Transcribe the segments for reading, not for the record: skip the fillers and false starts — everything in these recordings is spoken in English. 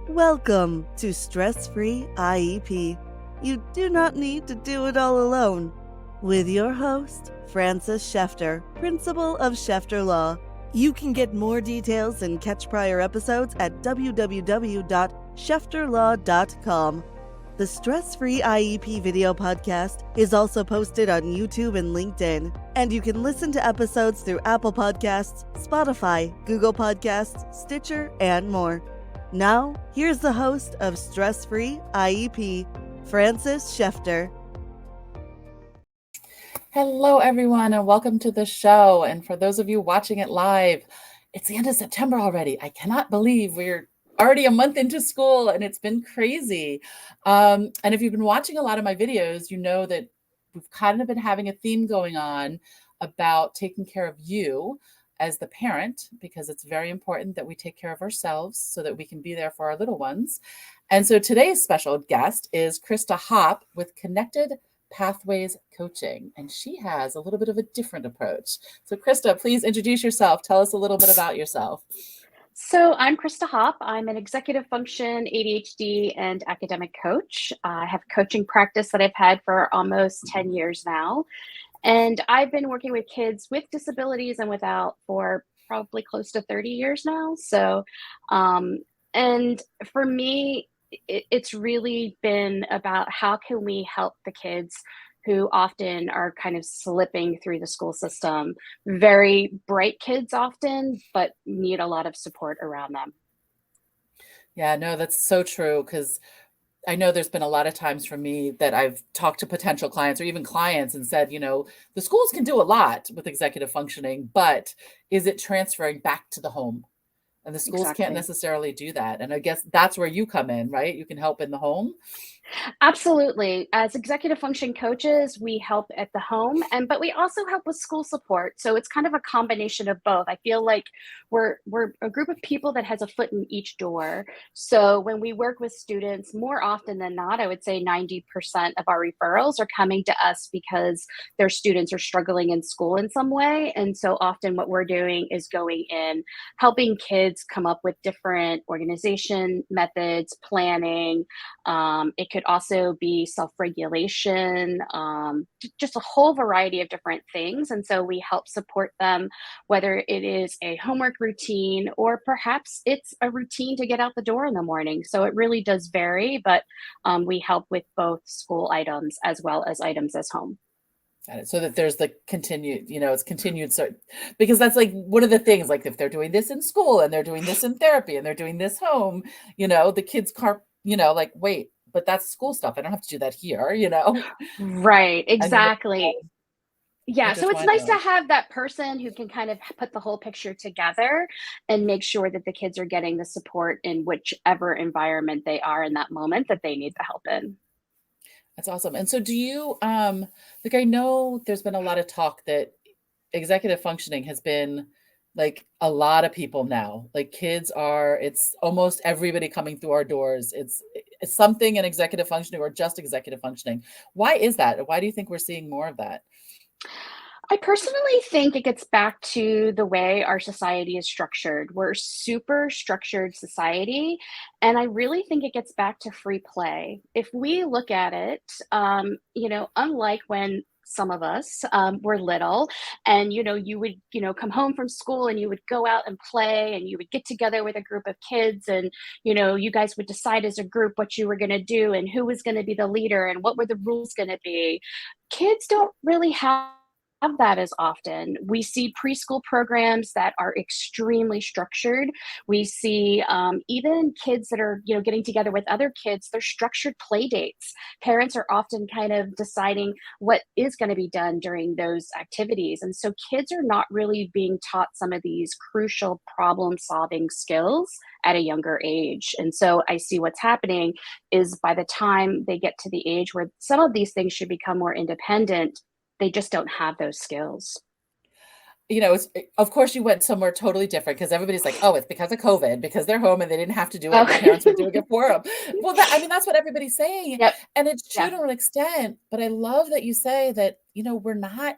Welcome to Stress-Free IEP. You do not need to do it all alone. With your host, Francis Shefter, Principal of Shefter Law. You can get more details and catch prior episodes at www.shefterlaw.com. The Stress-Free IEP video podcast is also posted on YouTube and LinkedIn, and you can listen to episodes through Apple Podcasts, Spotify, Google Podcasts, Stitcher, and more. Now, here's the host of Stress-Free IEP, Francis Shefter. Hello, everyone, and welcome to the show. And for those of you watching it live, it's the end of September already. I cannot believe we're already a month into school, and it's been crazy. And if you've been watching a lot of my videos, you know that we've kind of been having a theme going on about taking care of you as the parent, because it's very important that we take care of ourselves so that we can be there for our little ones. And so today's special guest is Crista Hopp with Connected Pathways Coaching, and she has a little bit of a different approach. So Crista, please introduce yourself. Tell us a little bit about yourself. So I'm Crista Hopp. I'm an executive function, ADHD, and academic coach. I have a coaching practice that I've had for almost 10 years now. And I've been working with kids with disabilities and without for probably close to 30 years now. So, and for me, it's really been about how can we help the kids who often are kind of slipping through the school system. Very bright kids often, but need a lot of support around them. Yeah, no, that's so true, because I know there's been a lot of times for me that I've talked to potential clients or even clients and said, the schools can do a lot with executive functioning, but is it transferring back to the home? And the schools can't necessarily do that. And I guess that's where you come in, right? You can help in the home. Absolutely. As executive function coaches, we help at the home, but we also help with school support. So it's kind of a combination of both. I feel like we're a group of people that has a foot in each door. So when we work with students, more often than not, I would say 90% of our referrals are coming to us because their students are struggling in school in some way. And so often what we're doing is going in, helping kids come up with different organization methods, planning. It could also be self-regulation, just a whole variety of different things. And so we help support them, whether it is a homework routine or perhaps it's a routine to get out the door in the morning. So it really does vary, but we help with both school items as well as items as home. Got it. So that there's the continued, it's continued. So, because that's like one of the things, like if they're doing this in school and they're doing this in therapy and they're doing this home, the kids can't, like, wait, but that's school stuff. I don't have to do that here, Right, exactly. Yeah, so it's nice to know. have that person who can kind of put the whole picture together and make sure that the kids are getting the support in whichever environment they are in that moment that they need the help in. That's awesome. And so do you, like, I know there's been a lot of talk that executive functioning has been like a lot of people now, like it's almost everybody coming through our doors. It's something in executive functioning or just executive functioning. Why is that? Why do you think we're seeing more of that? I personally think it gets back to the way our society is structured. We're a super structured society, and I really think it gets back to free play. If we look at it, unlike when some of us were little and you would come home from school and you would go out and play and you would get together with a group of kids and you guys would decide as a group what you were going to do and who was going to be the leader and what were the rules going to be. Kids don't really have that as often. We see preschool programs that are extremely structured. We see even kids that are, getting together with other kids, they're structured play dates. Parents are often kind of deciding what is going to be done during those activities. And so kids are not really being taught some of these crucial problem solving skills at a younger age. And so I see what's happening is by the time they get to the age where some of these things should become more independent, they just don't have those skills. Of course you went somewhere totally different because everybody's like, oh, it's because of COVID, because they're home and they didn't have to do it. Their parents were doing it for them. Well, that's what everybody's saying. Yep. And it's true to an extent, but I love that you say that, we're not,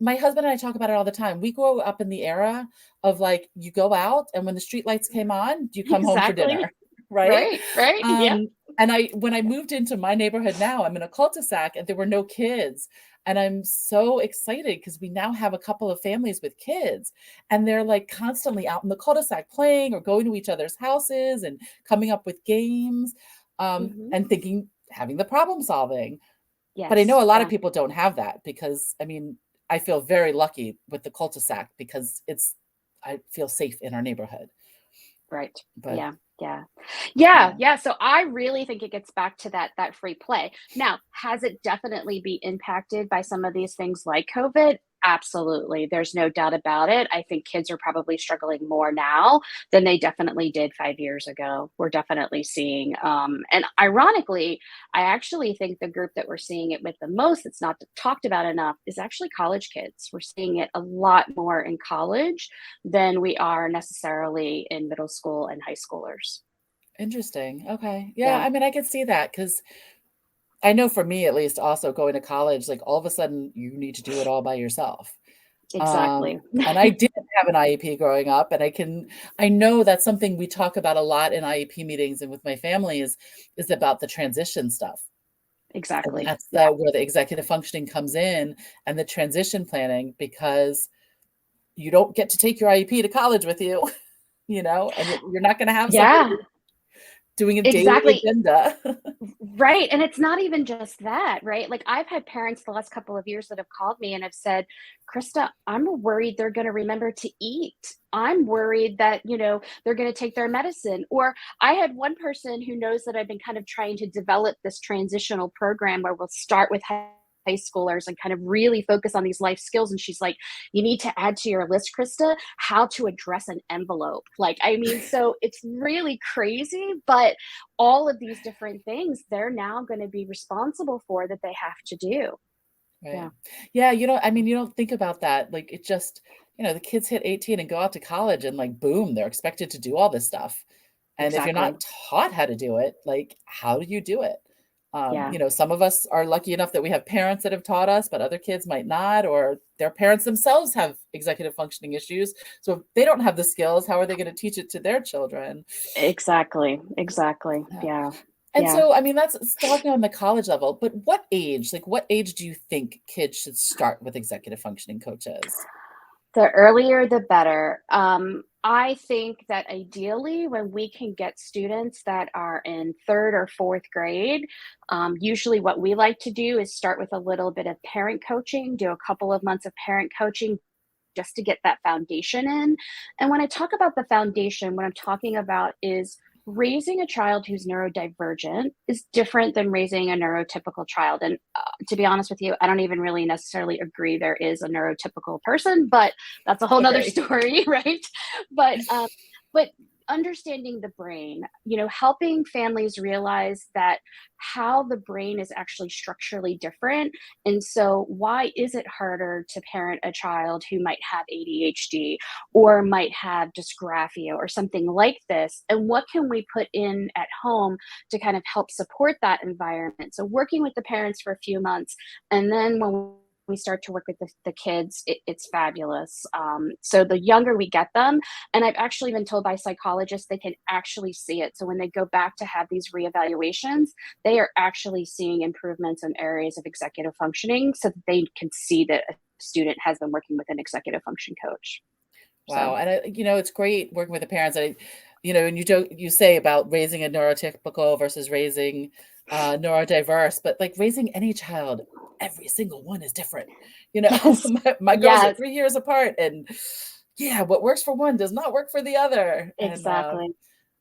my husband and I talk about it all the time. We grew up in the era of like, you go out and when the street lights came on, you come home for dinner. right? Right, right. Yeah. And when I moved into my neighborhood now, I'm in a cul-de-sac and there were no kids. And I'm so excited because we now have a couple of families with kids and they're like constantly out in the cul-de-sac playing or going to each other's houses and coming up with games, Hmm. and having the problem solving. But I know Yes. a lot of Yeah. people don't have that because, I mean, I feel very lucky with the cul-de-sac because I feel safe in our neighborhood. Right. But Yeah. Yeah. Yeah. yeah. Yeah. So I really think it gets back to that free play. Now, has it definitely be impacted by some of these things like COVID? Absolutely. There's no doubt about it. I think kids are probably struggling more now than they definitely did 5 years ago. We're definitely seeing, and ironically, I actually think the group that we're seeing it with the most, that's not talked about enough, is actually college kids. We're seeing it a lot more in college than we are necessarily in middle school and high schoolers. Interesting. Okay. Yeah, Yeah, I mean, I could see that because I know for me at least also going to college, like all of a sudden you need to do it all by yourself. exactly. And I didn't have an IEP growing up, and I know that's something we talk about a lot in IEP meetings and with my family is about the transition stuff. And Exactly. that's Yeah. where the executive functioning comes in and the transition planning because you don't get to take your IEP to college with you, and you're not going to have somebody Yeah, doing a daily exactly. agenda. Right. And it's not even just that, right? Like I've had parents the last couple of years that have called me and have said, Krista, I'm worried they're going to remember to eat. I'm worried that, they're going to take their medicine. Or I had one person who knows that I've been kind of trying to develop this transitional program where we'll start with high schoolers and kind of really focus on these life skills. And she's like, you need to add to your list, Krista, how to address an envelope. Like, I mean, so it's really crazy, but all of these different things they're now going to be responsible for that they have to do. Yeah. Right. Yeah, I mean, you don't think about that. Like it just, the kids hit 18 and go out to college and like boom, they're expected to do all this stuff. And if you're Exactly. not taught how to do it, like how do you do it? Yeah. Some of us are lucky enough that we have parents that have taught us, but other kids might not, or their parents themselves have executive functioning issues. So if they don't have the skills, how are they going to teach it to their children? Exactly. Exactly. Yeah. Yeah. And Yeah. so, I mean, that's talking on the college level, but what age do you think kids should start with executive functioning coaches? The earlier the better. I think that ideally, when we can get students that are in third or fourth grade, usually what we like to do is start with a little bit of parent coaching, do a couple of months of parent coaching just to get that foundation in. And when I talk about the foundation, what I'm talking about is raising a child who's neurodivergent is different than raising a neurotypical child. And to be honest with you, I don't even really necessarily agree there is a neurotypical person, but that's a whole nother Okay. story, right? But understanding the brain, helping families realize that how the brain is actually structurally different. And so why is it harder to parent a child who might have ADHD or might have dysgraphia or something like this? And what can we put in at home to kind of help support that environment? So working with the parents for a few months, and then when we start to work with the kids, it's fabulous. So the younger we get them, and I've actually been told by psychologists they can actually see it. So when they go back to have these reevaluations, they are actually seeing improvements in areas of executive functioning so that they can see that a student has been working with an executive function coach. So Wow. And it's great working with the parents. And you say about raising a neurotypical versus raising neurodiverse, but like raising any child, every single one is different. yes, My girls are yes, 3 years apart, and yeah, what works for one does not work for the other. And exactly.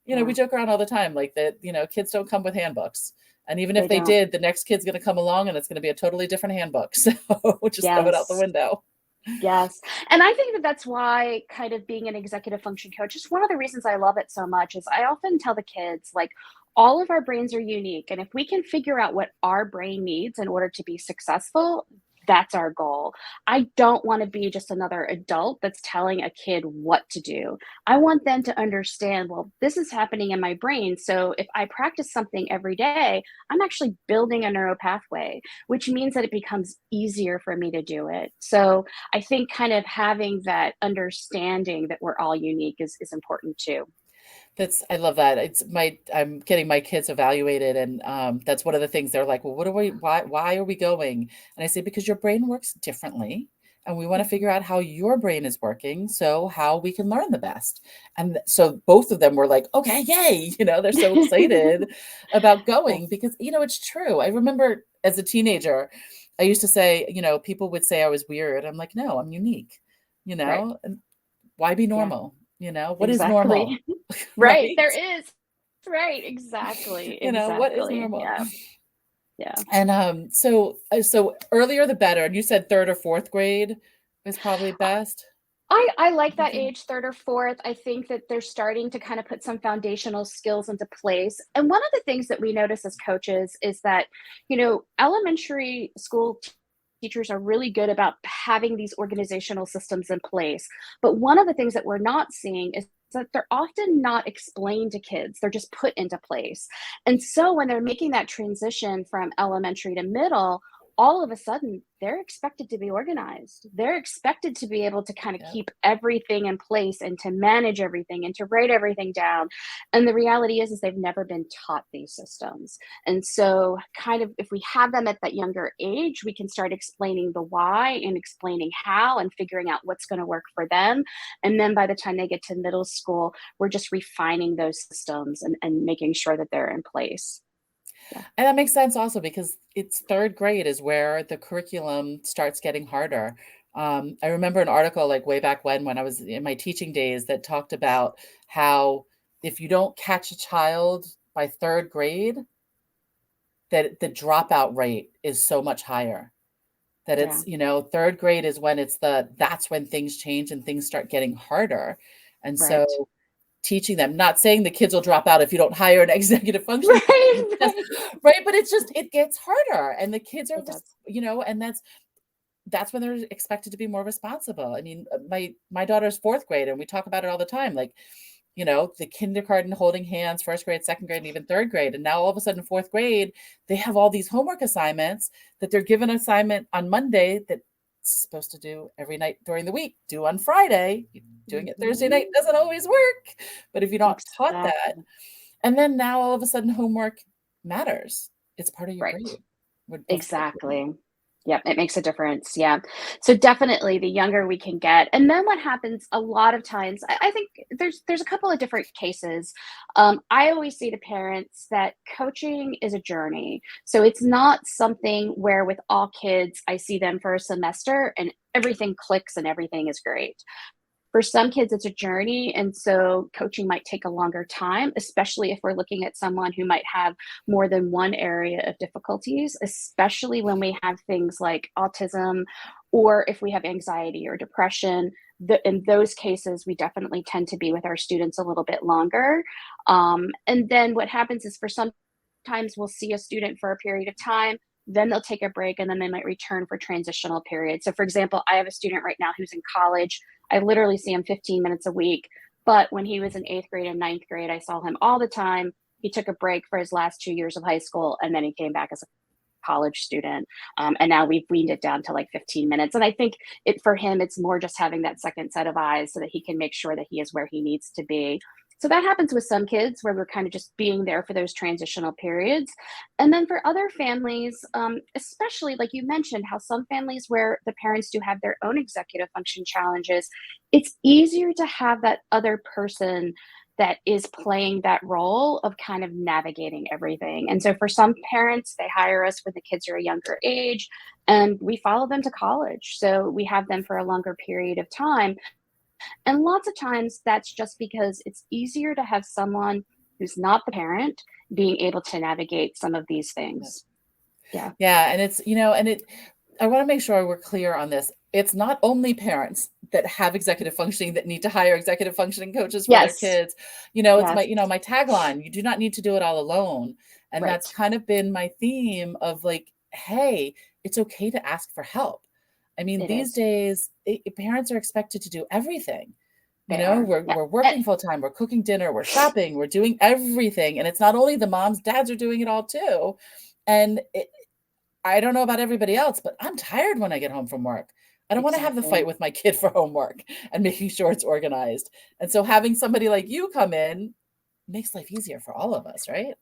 we Yeah, joke around all the time, like that. Kids don't come with handbooks, and even if they they don't. did, the next kid's going to come along, and it's going to be a totally different handbook. So just throw it out the Yes. window. Yes. And I think that that's why kind of being an executive function coach is one of the reasons I love it so much is I often tell the kids like all of our brains are unique and if we can figure out what our brain needs in order to be successful, that's our goal. I don't want to be just another adult that's telling a kid what to do. I want them to understand, well, this is happening in my brain. So if I practice something every day, I'm actually building a neural pathway, which means that it becomes easier for me to do it. So I think kind of having that understanding that we're all unique is important too. I love that. I'm getting my kids evaluated, and that's one of the things they're like, well, why are we going? And I say, because your brain works differently, and we want to figure out how your brain is working, so how we can learn the best. And so both of them were like, okay, yay, they're so excited about going because, it's true. I remember as a teenager, I used to say, people would say I was weird. I'm like, no, I'm unique, Right. and why be Yeah. normal? What is normal? Exactly. Right. Right? There is. Right. Exactly. What is Exactly. normal? Yeah. Yeah. And so earlier the better. And you said third or fourth grade is probably best. I like that Okay. age, third or fourth. I think that they're starting to kind of put some foundational skills into place. And one of the things that we notice as coaches is that, elementary school teachers are really good about having these organizational systems in place. But one of the things that we're not seeing is that they're often not explained to kids, they're just put into place. And so when they're making that transition from elementary to middle, all of a sudden they're expected to be organized. They're expected to be able to kind of Yep. keep everything in place and to manage everything and to write everything down. And the reality is they've never been taught these systems. And so kind of if we have them at that younger age, we can start explaining the why and explaining how and figuring out what's going to work for them. And then by the time they get to middle school, we're just refining those systems and making sure that they're in place. Yeah. And that makes sense also because it's third grade is where the curriculum starts getting harder. I remember an article like way back when I was in my teaching days that talked about how if you don't catch a child by third grade, that the dropout rate is so much higher. That Yeah. it's, third grade is when that's when things change and things start getting harder. And so Right. teaching them, not saying the kids will drop out if you don't hire an executive functioning Right. coach, right? But it gets harder and the kids are It just, does. and that's when they're expected to be more responsible. I mean, my daughter's fourth grade and we talk about it all the time. Like, the kindergarten holding hands, first grade, second grade, and even third grade. And now all of a sudden, fourth grade, they have all these homework assignments that they're given assignment on Monday that's supposed to do every night during the week, do on Friday. Doing it Thursday night doesn't always work. But if you're not taught that, Exactly. and then now all of a sudden homework matters. It's part of your Right. grade. Exactly. Yeah, it makes a difference. Yeah. So definitely the younger we can get. And then what happens a lot of times, I think there's a couple of different cases. I always say to parents that coaching is a journey. So it's not something where with all kids, I see them for a semester and everything clicks and everything is great. For some kids, it's a journey. And so coaching might take a longer time, especially if we're looking at someone who might have more than one area of difficulties, especially when we have things like autism or if we have anxiety or depression. In those cases, we definitely tend to be with our students a little bit longer. And then what happens is for sometimes we'll see a student for a period of time, then they'll take a break and then they might return for transitional periods. So for example, I have a student right now who's in college. I literally see him 15 minutes a week. But when he was in eighth grade and ninth grade, I saw him all the time. He took a break for his last 2 years of high school, and then he came back as a college student. And now we've weaned it down to like 15 minutes. And I think for him, it's more just having that second set of eyes so that he can make sure that he is where he needs to be. So that happens with some kids where we're kind of just being there for those transitional periods. And then for other families, especially like you mentioned, how some families where the parents do have their own executive function challenges, it's easier to have that other person that is playing that role of kind of navigating everything. And so for some parents, they hire us when the kids are a younger age and we follow them to college. So we have them for a longer period of time. And lots of times that's just because it's easier to have someone who's not the parent being able to navigate some of these things. Yeah. Yeah. And I want to make sure we're clear on this. It's not only parents that have executive functioning that need to hire executive functioning coaches for their Yes. kids. It's Yes. my tagline, you do not need to do it all alone. And Right. that's kind of been my theme of like, hey, it's okay to ask for help. I mean, It these is. days, parents are expected to do everything. They are. We're Yeah. working full time, we're cooking dinner, we're shopping, we're doing everything. And it's not only the moms, dads are doing it all too. And I don't know about everybody else, but I'm tired when I get home from work. I don't want to have the fight Exactly. with my kid for homework and making sure it's organized. And so having somebody like you come in makes life easier for all of us, right?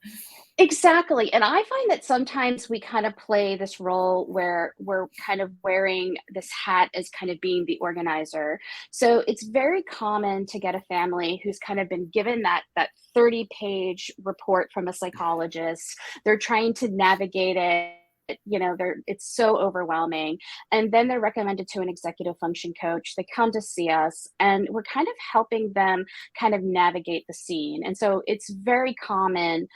Exactly. And I find that sometimes we kind of play this role where we're kind of wearing this hat as kind of being the organizer. So it's very common to get a family who's kind of been given that 30-page report from a psychologist. They're trying to navigate it. It's so overwhelming. And then they're recommended to an executive function coach. They come to see us, and we're kind of helping them kind of navigate the scene. And so it's very common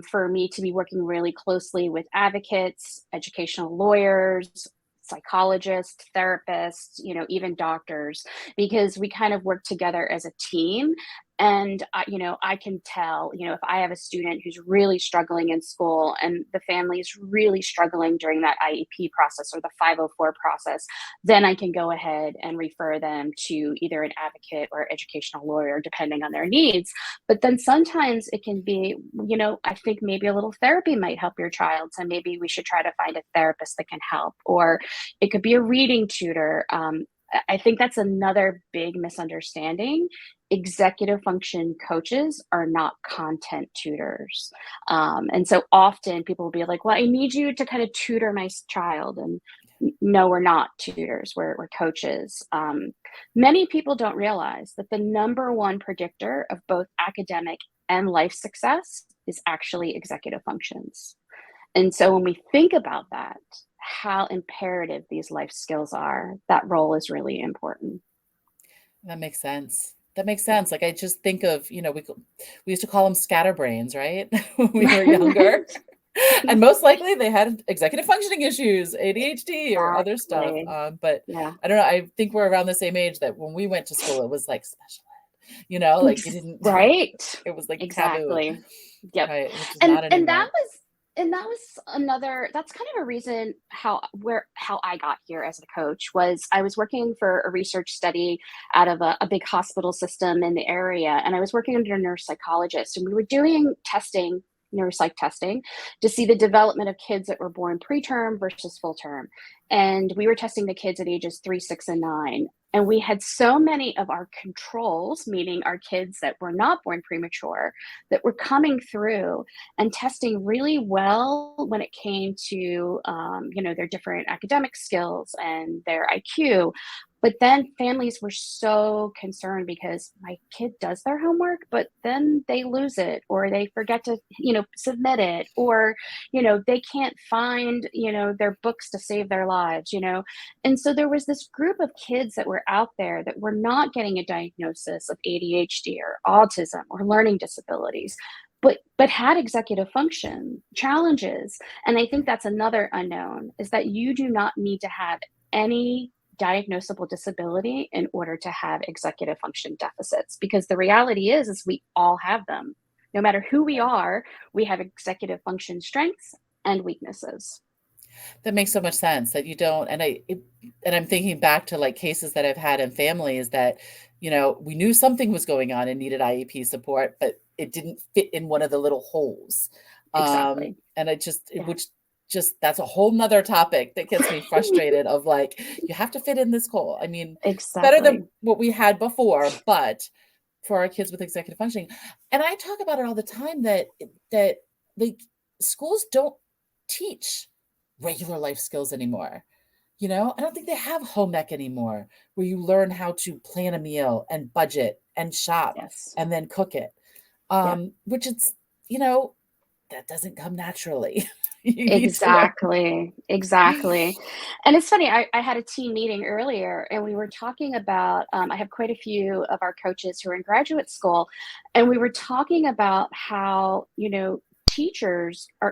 for me to be working really closely with advocates, educational lawyers, psychologists, therapists, even doctors, because we kind of work together as a team. And I can tell, if I have a student who's really struggling in school and the family is really struggling during that IEP process or the 504 process, then I can go ahead and refer them to either an advocate or educational lawyer, depending on their needs. But then sometimes it can be, I think maybe a little therapy might help your child. So maybe we should try to find a therapist that can help, or it could be a reading tutor. I think that's another big misunderstanding. Executive function coaches are not content tutors. And so often people will be like, well, I need you to kind of tutor my child. And no, we're not tutors, we're coaches. Many people don't realize that the number one predictor of both academic and life success is actually executive functions. And so when we think about that, how imperative these life skills are, that role is really important. That makes sense. That makes sense. Like, I just think of, we used to call them scatterbrains, right? When we were younger. And most likely they had executive functioning issues, ADHD or other stuff. Exactly. But Yeah. I don't know. I think we're around the same age that when we went to school, it was like special ed, like you didn't, Right. it was like taboo, Exactly. Yep. right? Which is And not and anymore. that's kind of a reason how I got here as a coach. Was I was working for a research study out of a big hospital system in the area, and I was working under a neuropsychologist, and we were doing testing, neuropsych testing, to see the development of kids that were born preterm versus full term. And we were testing the kids at ages 3, 6, and 9. And we had so many of our controls, meaning our kids that were not born premature, that were coming through and testing really well when it came to, their different academic skills and their IQ. But then families were so concerned because my kid does their homework, but then they lose it, or they forget to, submit it, or, they can't find, their books to save their lives, And so there was this group of kids that were out there that were not getting a diagnosis of ADHD or autism or learning disabilities, but had executive function challenges. And I think that's another unknown, is that you do not need to have any diagnosable disability in order to have executive function deficits, because the reality is we all have them. No matter who we are, we have executive function strengths and weaknesses. That makes so much sense that you don't, and I'm thinking back to like cases that I've had in families that, we knew something was going on and needed IEP support, but it didn't fit in one of the little holes. Exactly. And which just, that's a whole nother topic that gets me frustrated of like, you have to fit in this hole. I mean, better than Exactly. what we had before, but for our kids with executive functioning. And I talk about it all the time that like schools don't teach regular life skills anymore. I don't think they have home ec anymore, where you learn how to plan a meal and budget and shop Yes. and then cook it. Yeah. Which it's, that doesn't come naturally. You need to learn. Exactly. And it's funny, I had a team meeting earlier, and we were talking about, I have quite a few of our coaches who are in graduate school, and we were talking about how,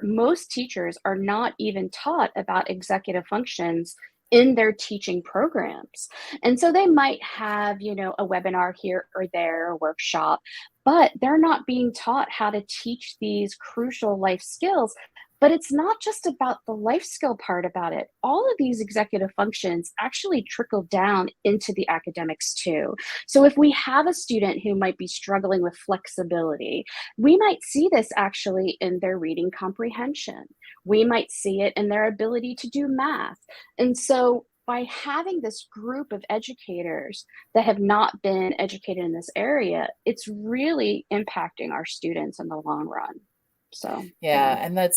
most teachers are not even taught about executive functions in their teaching programs. And so they might have, a webinar here or there, a workshop, but they're not being taught how to teach these crucial life skills. But it's not just about the life skill part about it. All of these executive functions actually trickle down into the academics too. So if we have a student who might be struggling with flexibility, we might see this actually in their reading comprehension. We might see it in their ability to do math. And so by having this group of educators that have not been educated in this area, it's really impacting our students in the long run. So, Yeah, yeah. and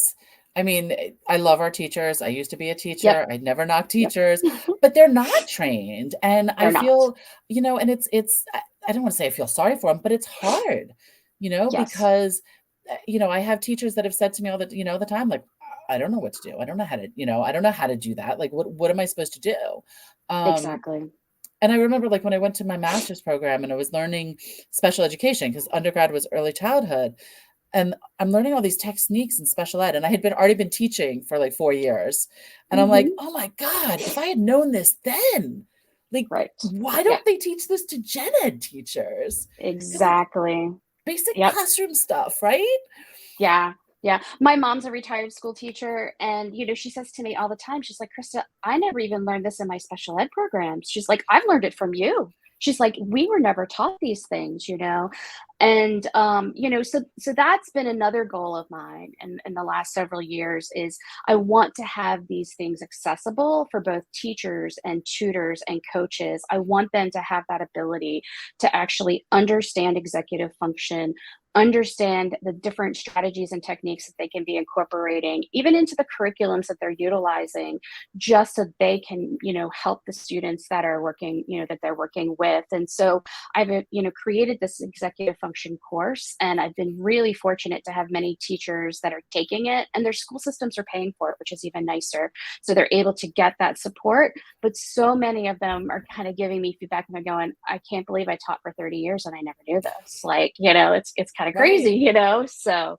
I mean, I love our teachers. I used to be a Yep. teacher. I never knock Yep. teachers, but they're not trained. And I They're not. feel, and I don't want to say I feel sorry for them, but it's hard, Yes. because, I have teachers that have said to me all the time, like, I don't know what to do. I don't know how to, I don't know how to do that. Like, what am I supposed to do? Um, Exactly. and I remember like when I went to my master's program and I was learning special education because undergrad was early childhood. And I'm learning all these techniques in special ed, and I had already been teaching for like 4 years. And I'm like, Hmm. "Oh my god, if I had known this then, like, Right. why Yeah. don't they teach this to gen ed teachers?" It's like Exactly. basic Yep. classroom stuff, right? Yeah. Yeah. My mom's a retired school teacher, and she says to me all the time, she's like, Krista, I never even learned this in my special ed programs. She's like, I've learned it from you. She's like, we were never taught these things. And so that's been another goal of mine in the last several years is I want to have these things accessible for both teachers and tutors and coaches. I want them to have that ability to actually understand executive function, understand the different strategies and techniques that they can be incorporating even into the curriculums that they're utilizing, just so they can help the students that are working that they're working with. And so I've created this executive function course, and I've been really fortunate to have many teachers that are taking it, and their school systems are paying for it, which is even nicer, so they're able to get that support. But so many of them are kind of giving me feedback, and they're going, I can't believe I taught for 30 years and I never knew this. Like, it's kind of crazy, Right. so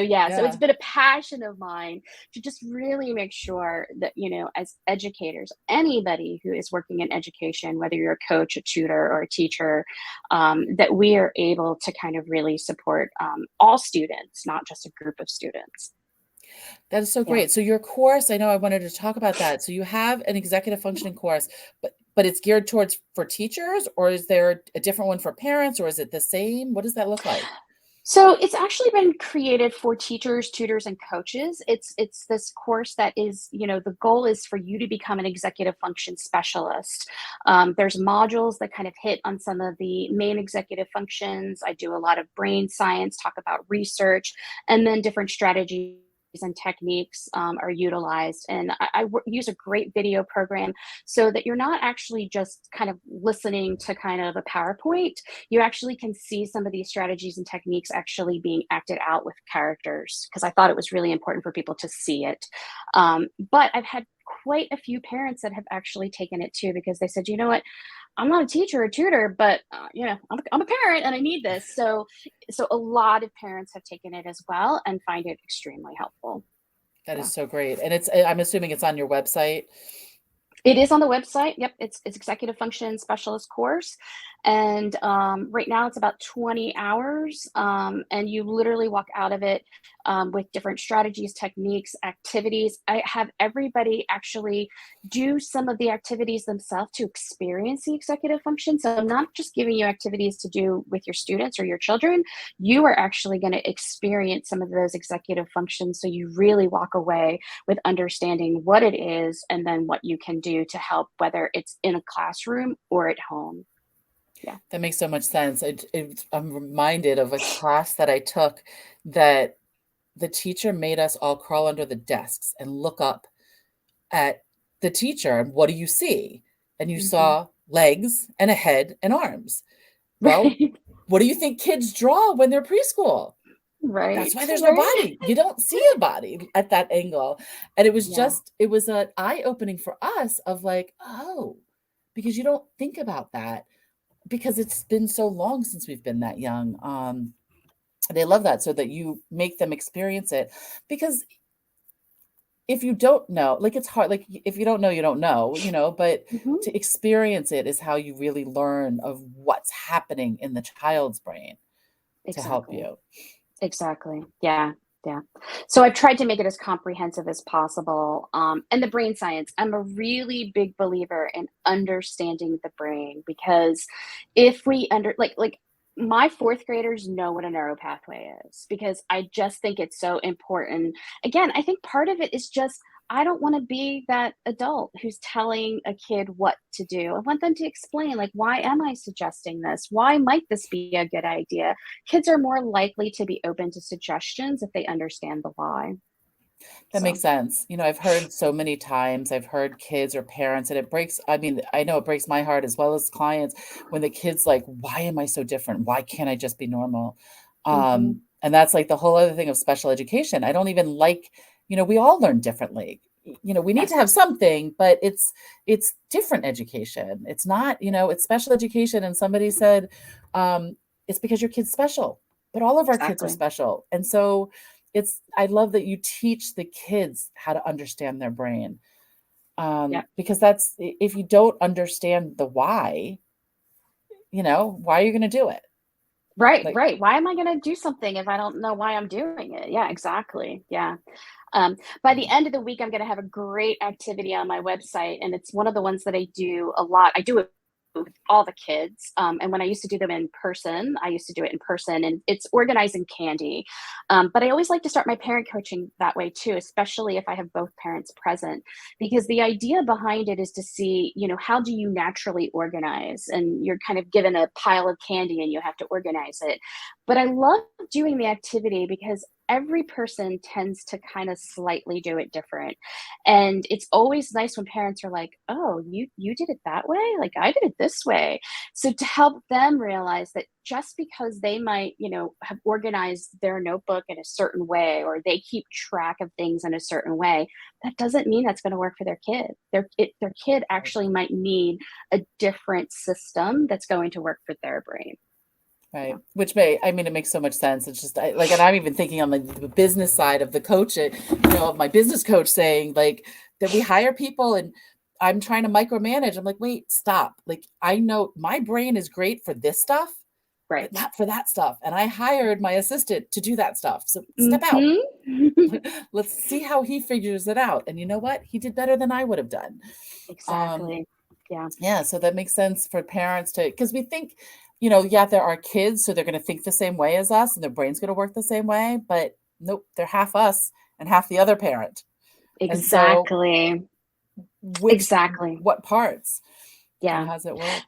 yeah, so it's Yeah. been a passion of mine to just really make sure that, as educators, anybody who is working in education, whether you're a coach, a tutor, or a teacher, that we are able to kind of really support all students, not just a group of students. That is so Yeah. great. So your course, I know I wanted to talk about that. So you have an executive functioning course, but it's geared towards for teachers, or is there a different one for parents, or is it the same? What does that look like? So it's actually been created for teachers, tutors, and coaches. It's this course that is, the goal is for you to become an executive function specialist. There's modules that kind of hit on some of the main executive functions. I do a lot of brain science, talk about research, and then different strategies and techniques are utilized. And use a great video program so that you're not actually just kind of listening to kind of a PowerPoint. You actually can see some of these strategies and techniques actually being acted out with characters, because I thought it was really important for people to see it. But I've had quite a few parents that have actually taken it too, because they said, you know what, I'm not a teacher or tutor, but I'm a parent and I need this. So a lot of parents have taken it as well and find it extremely helpful. That Yeah. is so great. And I'm assuming it's on your website. It is on the website. Yep, it's executive function specialist course, and right now it's about 20 hours, and you literally walk out of it with different strategies, techniques, activities. I have everybody actually do some of the activities themselves to experience the executive function. So I'm not just giving you activities to do with your students or your children. You are actually going to experience some of those executive functions, so you really walk away with understanding what it is and then what you can do to help, whether it's in a classroom or at home. Yeah. That makes so much sense. I'm reminded of a class that I took that the teacher made us all crawl under the desks and look up at the teacher. And what do you see? And you Hmm. saw legs and a head and arms. Well, Right. what do you think kids draw when they're preschool? That's Right. why there's no Right. body. You don't see a body at that angle. And Yeah. it was an eye-opening for us of like, oh, because you don't think about that because it's been so long since we've been that young. They love that so that you make them experience it, because if you don't know, like it's hard, like if you don't know, you don't know, but Hmm. to experience it is how you really learn of what's happening in the child's brain to help Exactly. you. Exactly. Yeah. Yeah. So I've tried to make it as comprehensive as possible. And the brain science, I'm a really big believer in understanding the brain, because if we like my fourth graders know what a neuropathway is, because I just think it's so important. Again, I think part of it is just I don't want to be that adult who's telling a kid what to do. I want them to explain, like, why am I suggesting this? Why might this be a good idea? Kids are more likely to be open to suggestions if they understand the why. That So, makes sense. I've heard so many times, I've heard kids or parents, and I mean, I know it breaks my heart as well as clients when the kid's like, why am I so different? Why can't I just be normal? mhm, And that's like the whole other thing of special education. I don't even like, we all learn differently. We need to yes, have something, but it's different education. It's not, it's special education. And somebody said, it's because your kid's special, but all of our kids are exactly. special. And so I love that you teach the kids how to understand their brain. Yeah. Because if you don't understand the why, why are you going to do it? Right, Like, right. Why am I going to do something if I don't know why I'm doing it? Yeah, exactly. Yeah. By the end of the week, I'm going to have a great activity on my website, and it's one of the ones that I do a lot. I do it with all the kids, and when I used to do them in person, I used to do it in person, and it's organizing candy. But I always like to start my parent coaching that way too, especially if I have both parents present, because the idea behind it is to see, how do you naturally organize? And you're kind of given a pile of candy, and you have to organize it. But I love doing the activity because every person tends to kind of slightly do it different. And it's always nice when parents are like, "Oh, you did it that way? Like I did it this way." So to help them realize that just because they might, have organized their notebook in a certain way or they keep track of things in a certain way, that doesn't mean that's going to work for their kid. Their kid actually might need a different system that's going to work for their brain. right. Yeah. It makes so much sense. It's just and I'm even thinking on the business side of the coach, of my business coach saying like that we hire people and I'm trying to micromanage. I'm like, wait, stop. Like, I know my brain is great for this stuff, but Right. not for that stuff. And I hired my assistant to do that stuff. So step out. Mhm. Let's see how he figures it out. And you know what? He did better than I would have done. Um, Exactly. Yeah. yeah, so that makes sense for parents because we think, yeah, there are kids, so they're going to think the same way as us and their brain's going to work the same way. But nope, they're half us and half the other parent. And so, Exactly. which, Exactly. what parts and Yeah. how does it work?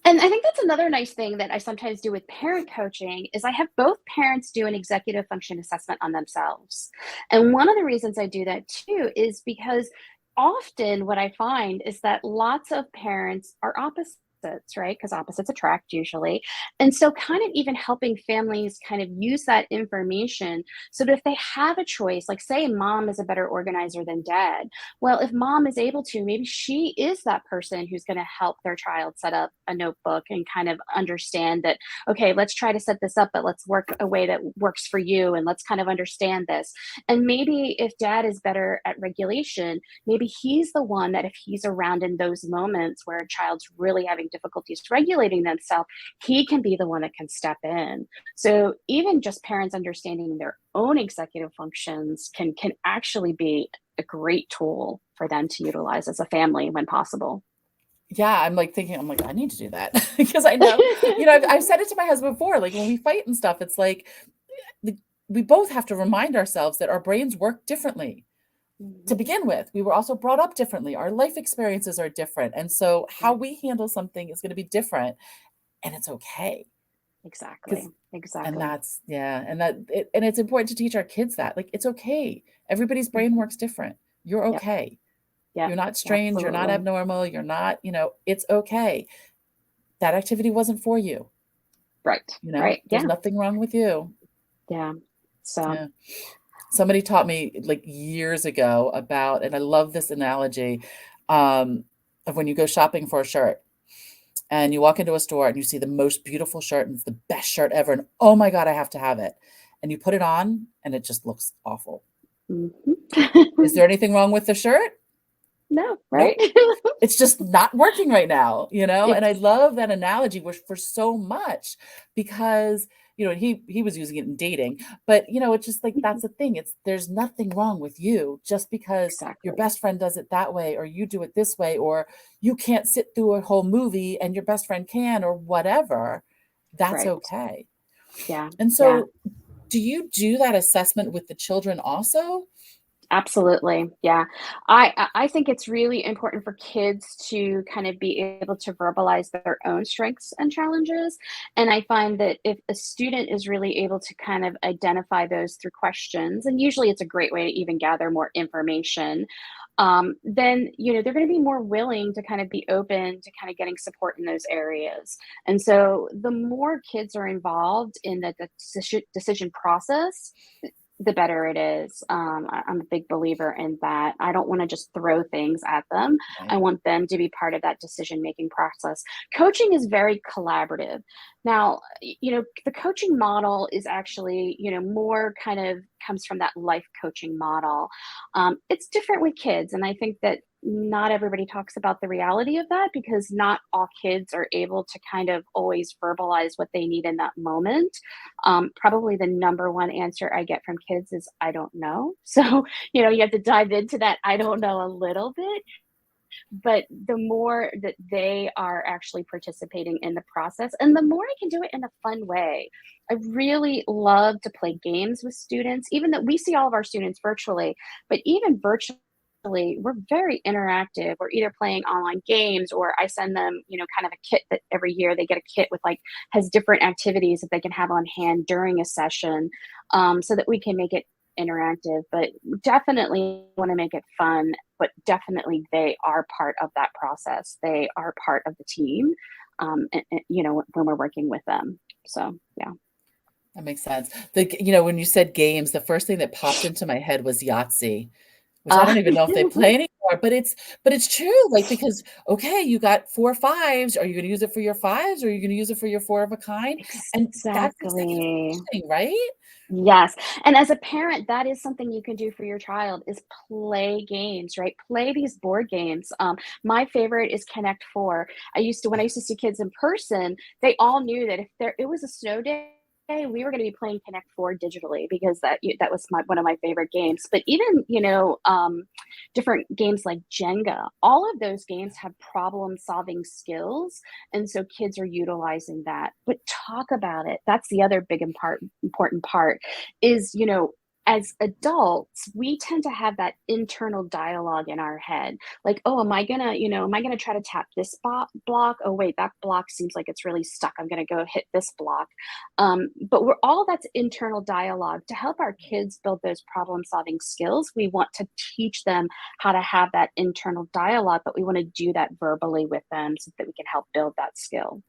And I think that's another nice thing that I sometimes do with parent coaching is I have both parents do an executive function assessment on themselves. And one of the reasons I do that too is because often what I find is that lots of parents are opposites, right? Because opposites attract usually. And so kind of even helping families kind of use that information so that if they have a choice, like say mom is a better organizer than dad, well, if mom is able to, maybe she is that person who's going to help their child set up a notebook and kind of understand that, okay, let's try to set this up, but let's work a way that works for you. And let's kind of understand this. And maybe if dad is better at regulation, maybe he's the one that if he's around in those moments where a child's really having difficulties regulating themselves, he can be the one that can step in. So even just parents understanding their own executive functions can actually be a great tool for them to utilize as a family when possible. Yeah, I'm like thinking, I'm like, I need to do that because I know, I've said it to my husband before, like when we fight and stuff, it's like we both have to remind ourselves that our brains work differently. To Mhm. begin with, we were also brought up differently. Our life experiences are different. And so how Yeah, we handle something is going to be different and it's okay. exactly. Because, and Exactly. that's, yeah. And it's important to teach our kids that like, it's okay. Everybody's brain Mhm. works different. You're Yep. okay. Yep. You're not strange. You're not Absolutely. abnormal. You're not, it's okay. That activity wasn't for you. Right. Right. There's Yeah. nothing wrong with you. Yeah. So, Yeah. Somebody taught me like years ago about, and I love this analogy, of when you go shopping for a shirt and you walk into a store and you see the most beautiful shirt and it's the best shirt ever. And oh my God, I have to have it. And you put it on and it just looks awful. mhm. Is there anything wrong with the shirt? No, right? Nope. It's just not working right now, and I Ex- love that analogy for so much because he was using it in dating, but it's just like that's the thing. There's nothing wrong with you just because your exactly. best friend does it that way or you do it this way or you can't sit through a whole movie and your best friend can or whatever. That's Right. okay. Yeah. And Yeah. so do you do that assessment with the children also? Absolutely. Yeah. I think it's really important for kids to kind of be able to verbalize their own strengths and challenges. And I find that if a student is really able to kind of identify those through questions, and usually it's a great way to even gather more information, then they're going to be more willing to kind of be open to kind of getting support in those areas. And so the more kids are involved in the decision process, the better it is. I'm a big believer in that. I don't want to just throw things at them. I Right. want them to be part of that decision-making process. Coaching is very collaborative. Now, the coaching model is actually, more kind of comes from that life coaching model. It's different with kids. And I think that not everybody talks about the reality of that because not all kids are able to kind of always verbalize what they need in that moment. Probably the number one answer I get from kids is, I don't know. So, you have to dive into that I don't know a little bit. But the more that they are actually participating in the process, and the more I can do it in a fun way. I really love to play games with students, even though we see all of our students virtually, but even virtually, we're very interactive. We're either playing online games or I send them, kind of a kit that every year they get a kit with has different activities that they can have on hand during a session, so that we can make it interactive, but definitely want to make it fun. But definitely they are part of that process. They are part of the team, when we're working with them. So, yeah. That makes sense. When you said games, the first thing that popped into my head was Yahtzee, which I Uh, don't even know if they play anymore, but it's true, like, because, okay, you got 4 fives. Are you gonna use it for your fives, or are you gonna use it for your 4 of a kind? And that's exactly exactly. interesting, right? Yes. And as a parent, that is something you can do for your child is play games, right? Play these board games. My favorite is Connect Four. When I used to see kids in person, they all knew that if it was a snow day, we were going to be playing Connect Four digitally because that was one of my favorite games. But even, different games like Jenga, all of those games have problem solving skills. And so kids are utilizing that. But talk about it. That's the other big important part is, as adults, we tend to have that internal dialogue in our head. Like, oh, am I gonna try to tap this block? Oh, wait, that block seems like it's really stuck. I'm gonna go hit this block. But we're all that's internal dialogue to help our kids build those problem solving skills. We want to teach them how to have that internal dialogue, but we want to do that verbally with them so that we can help build that skill.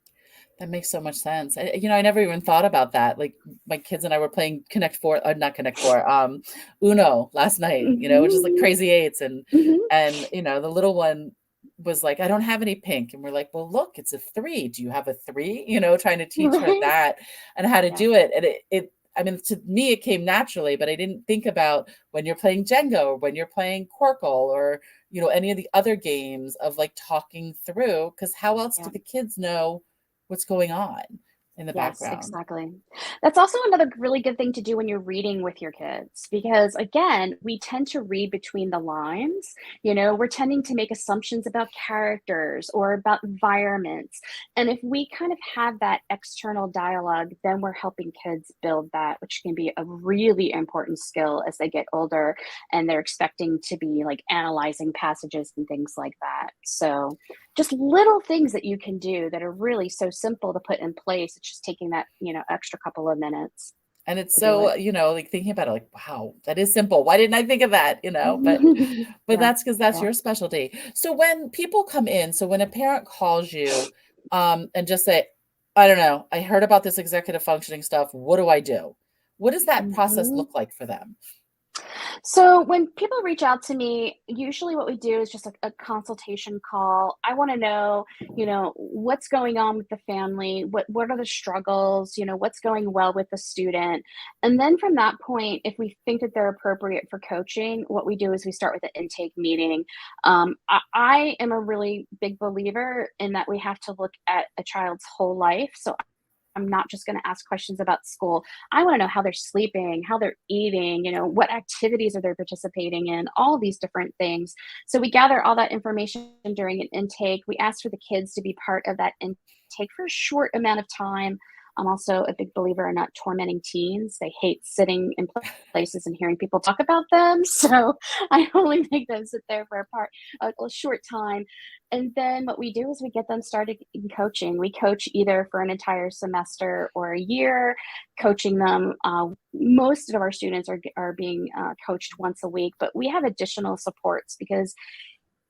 That makes so much sense. I never even thought about that. Like, my kids and I were playing Connect Four, not Connect Four, Uno last night, which is like Mhm, crazy eights. And mhm. the little one was like, I don't have any pink. And we're like, well, look, it's a three. Do you have a three? Trying to teach her Right? that and how to Yeah. do it. And I mean, to me, it came naturally, but I didn't think about when you're playing Jenga or when you're playing Corkle or, any of the other games of like talking through, because how else do Yeah. the kids know what's going on in the Yes, background? exactly. That's also another really good thing to do when you're reading with your kids because, again, we tend to read between the lines. We're tending to make assumptions about characters or about environments. And if we kind of have that external dialogue, then we're helping kids build that, which can be a really important skill as they get older and they're expecting to be like analyzing passages and things like that. So, just little things that you can do that are really so simple to put in place. It's just taking that, extra couple of minutes And it's to do so, it. like, thinking about it, like, wow, that is simple. Why didn't I think of that? But Yeah, that's because that's yeah. your specialty. So when people come in, so when a parent calls you, and just say, I don't know, I heard about this executive functioning stuff. What do I do? What does that process Mhm. look like for them? So when people reach out to me, usually what we do is just a consultation call. I want to know, what's going on with the family, what are the struggles, what's going well with the student. And then from that point, if we think that they're appropriate for coaching, what we do is we start with an intake meeting. I am a really big believer in that we have to look at a child's whole life. So I'm not just going to ask questions about school. I want to know how they're sleeping, how they're eating, what activities are they participating in, all these different things. So we gather all that information during an intake. We ask for the kids to be part of that intake for a short amount of time. I'm also a big believer in not tormenting teens. They hate sitting in places and hearing people talk about them. So I only make them sit there for a short time. And then what we do is we get them started in coaching. We coach either for an entire semester or a year, coaching them. Most of our students are being coached once a week, but we have additional supports because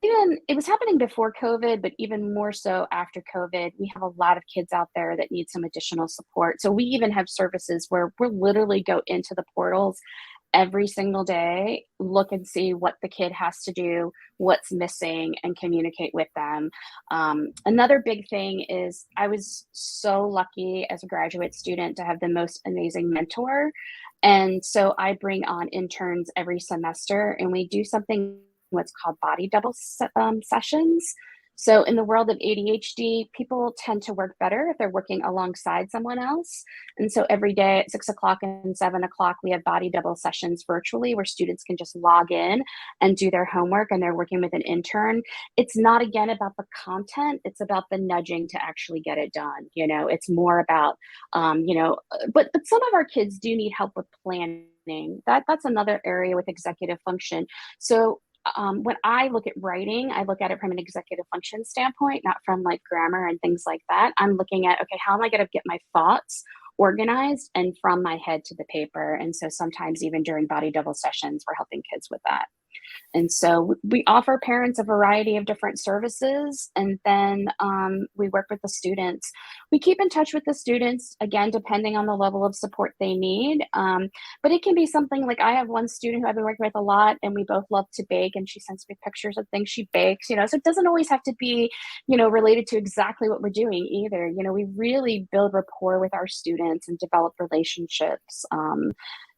even it was happening before COVID, but even more so after COVID, we have a lot of kids out there that need some additional support. So we even have services where we'll literally go into the portals every single day, look and see what the kid has to do, what's missing, and communicate with them. Another big thing is I was so lucky as a graduate student to have the most amazing mentor. And so I bring on interns every semester, and we do something what's called body double sessions. So in the world of ADHD, people tend to work better if they're working alongside someone else. And so every day at 6 o'clock and 7 o'clock, we have body double sessions virtually where students can just log in and do their homework, and they're working with an intern. It's not, again, about the content. It's about the nudging to actually get it done. It's more about, but some of our kids do need help with planning. That's another area with executive function. So when I look at writing, I look at it from an executive function standpoint, not from like grammar and things like that. I'm looking at, okay, how am I going to get my thoughts organized and from my head to the paper? And so sometimes even during body double sessions, we're helping kids with that. And so we offer parents a variety of different services, and then we work with the students. We keep in touch with the students, again, depending on the level of support they need. But it can be something like I have one student who I've been working with a lot, and we both love to bake, and she sends me pictures of things she bakes, so it doesn't always have to be, related to exactly what we're doing either. We really build rapport with our students and develop relationships.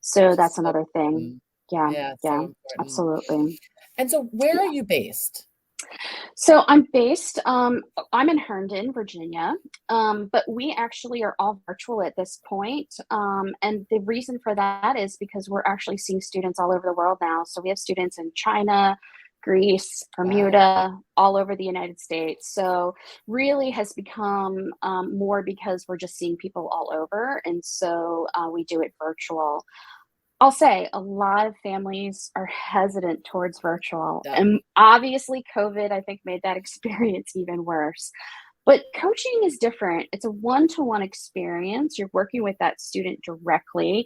So that's another thing. Yeah, so absolutely. And so where are you based? So I'm based, I'm in Herndon, Virginia, but we actually are all virtual at this point. And the reason for that is because we're actually seeing students all over the world now. So we have students in China, Greece, Bermuda, all over the United States. So really has become more because we're just seeing people all over. And so we do it virtual. I'll say a lot of families are hesitant towards virtual. Yeah. And obviously COVID, I think, made that experience even worse. But coaching is different. It's a one-to-one experience. You're working with that student directly.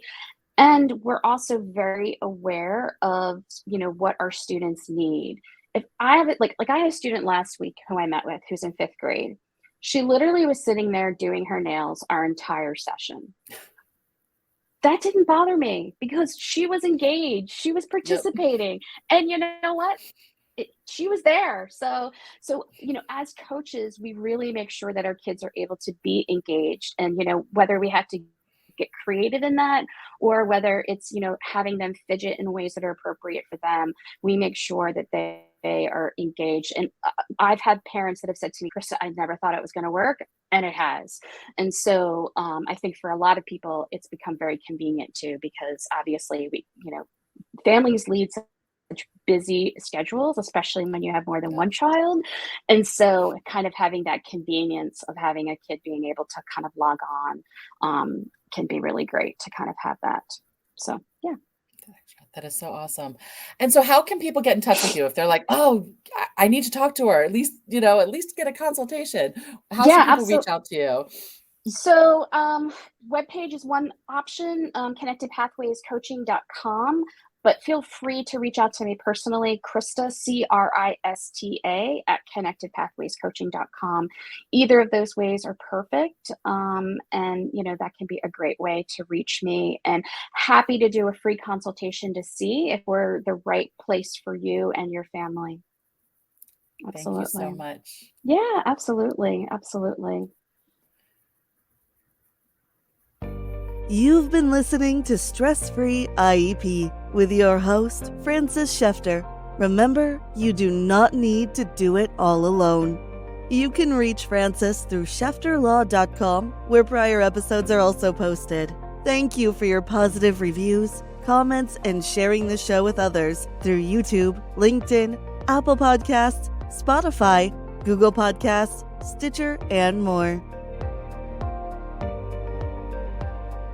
And we're also very aware of, what our students need. If I have it, like I had a student last week who I met with who's in 5th grade. She literally was sitting there doing her nails our entire session. That didn't bother me because she was engaged. She was participating. Yep. And you know what? She was there. So, as coaches, we really make sure that our kids are able to be engaged. And, whether we have to get creative in that or whether it's, having them fidget in ways that are appropriate for them, we make sure that they are engaged. And I've had parents that have said to me, Crista, I never thought it was going to work. And it has. And so I think for a lot of people, it's become very convenient too, because obviously families lead such busy schedules, especially when you have more than one child. And so kind of having that convenience of having a kid being able to kind of log on can be really great to kind of have that. So, yeah. That is so awesome. And so how can people get in touch with you if they're like, oh, I need to talk to her, at least get a consultation? How should people reach out to you? So webpage is one option, connectedpathwayscoaching.com. But feel free to reach out to me personally, Crista, Crista, at connectedpathwayscoaching.com. Either of those ways are perfect. And, that can be a great way to reach me. And happy to do a free consultation to see if we're the right place for you and your family. Absolutely. Thank you so much. Yeah, absolutely. Absolutely. You've been listening to Stress-Free IEP with your host, Frances Shefter. Remember, you do not need to do it all alone. You can reach Frances through shefterlaw.com, where prior episodes are also posted. Thank you for your positive reviews, comments, and sharing the show with others through YouTube, LinkedIn, Apple Podcasts, Spotify, Google Podcasts, Stitcher, and more.